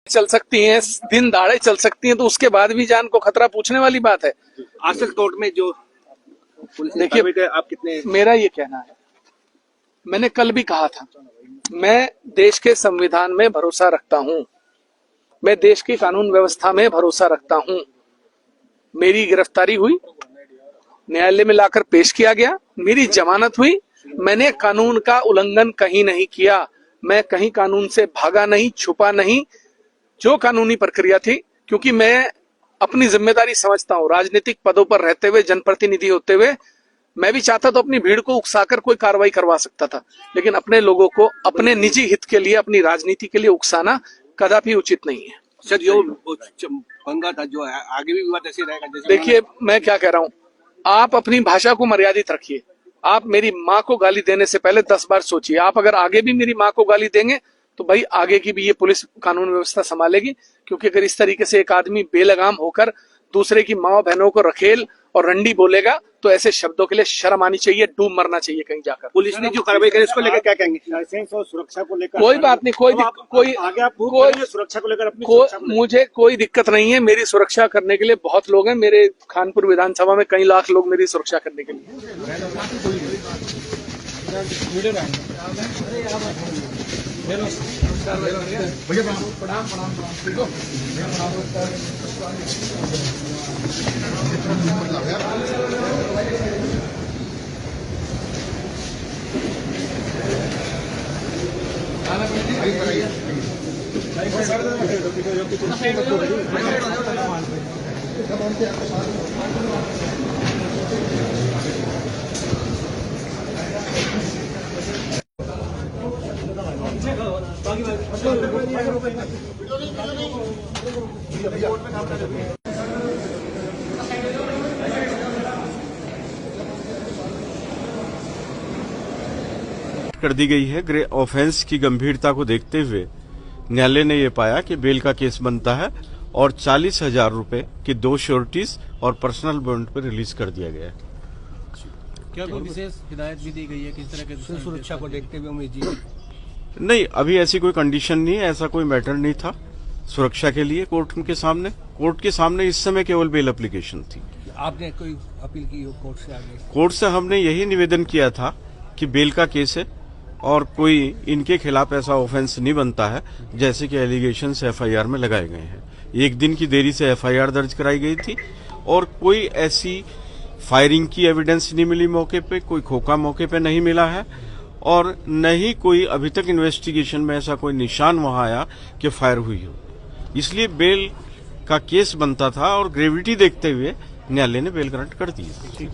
चल सकती हैं, दिन दहाड़े चल सकती हैं, तो उसके बाद भी जान को खतरा पूछने वाली बात है। आज तक कोर्ट में जो देखिए, आप कितने, मेरा ये कहना है, मैंने कल भी कहा था, मैं देश के संविधान में भरोसा रखता हूं, मैं देश की कानून व्यवस्था में भरोसा रखता हूं। मेरी गिरफ्तारी हुई, न्यायालय में लाकर पेश किया गया, मेरी जमानत हुई, मैंने कानून का उल्लंघन कहीं नहीं किया, मैं कहीं कानून से भागा नहीं, छुपा नहीं, जो कानूनी प्रक्रिया थी, क्योंकि मैं अपनी जिम्मेदारी समझता हूं। राजनीतिक पदों पर रहते हुए, जनप्रतिनिधि होते हुए, मैं भी चाहता तो अपनी भीड़ को उकसाकर कोई कार्रवाई करवा सकता था, लेकिन अपने लोगों को अपने निजी हित के लिए, अपनी राजनीति के लिए उकसाना कदापि उचित नहीं है। सर जो पंगा था, जो आगे भी विवाद ऐसे रहेगा जैसे, देखिए, मैं क्या कह रहा हूं, आप अपनी भाषा को मर्यादित रखिए। आप मेरी माँ को गाली देने से पहले 10 बार सोचिए। आप अगर आगे भी मेरी माँ को गाली देंगे तो भाई आगे की भी ये पुलिस कानून व्यवस्था संभालेगी, क्योंकि अगर इस तरीके से एक आदमी बेलगाम होकर दूसरे की माँ बहनों को रखेल और रंडी बोलेगा तो ऐसे शब्दों के लिए शर्म आनी चाहिए, डूब मरना चाहिए कहीं जाकर। पुलिस ने जो कार्रवाई करी इसको लेकर क्या कहेंगे? लाइसेंस और सुरक्षा को लेकर कोई बात नहीं, कोई आगे आप सुरक्षा को लेकर मुझे कोई दिक्कत नहीं है। मेरी सुरक्षा करने के लिए बहुत लोग हैं। मेरे खानपुर विधानसभा में कई लाख लोग मेरी सुरक्षा करने के लिए। कर दी गई है। ऑफेंस की गंभीरता को देखते हुए न्यायालय ने यह पाया कि बेल का केस बनता है और 40,000 रुपए की 2 श्योरिटीज और पर्सनल बॉन्ड पर रिलीज कर दिया गया है। क्या कोई विशेष हिदायत भी दी गई है किस तरह के सुरक्षा को देखते हुए उम्मीद जी? नहीं, अभी ऐसी कोई कंडीशन नहीं है, ऐसा कोई मैटर नहीं था सुरक्षा के लिए। कोर्ट के सामने इस समय केवल बेल एप्लीकेशन थी। आपने कोई अपील की हो कोर्ट से आगे? कोर्ट से हमने यही निवेदन किया था कि बेल का केस है और कोई इनके खिलाफ ऐसा ऑफेंस नहीं बनता है जैसे कि एलिगेशन एफआईआर में लगाए गए हैं। 1 दिन की देरी से एफआईआर दर्ज कराई गई थी और कोई ऐसी फायरिंग की एविडेंस नहीं मिली मौके पे, कोई खोखा मौके पे नहीं मिला है और न ही कोई अभी तक इन्वेस्टिगेशन में ऐसा कोई निशान वहां आया कि फायर हुई हो। इसलिए बेल का केस बनता था और ग्रेविटी देखते हुए न्यायालय ने बेल ग्रांट कर दी।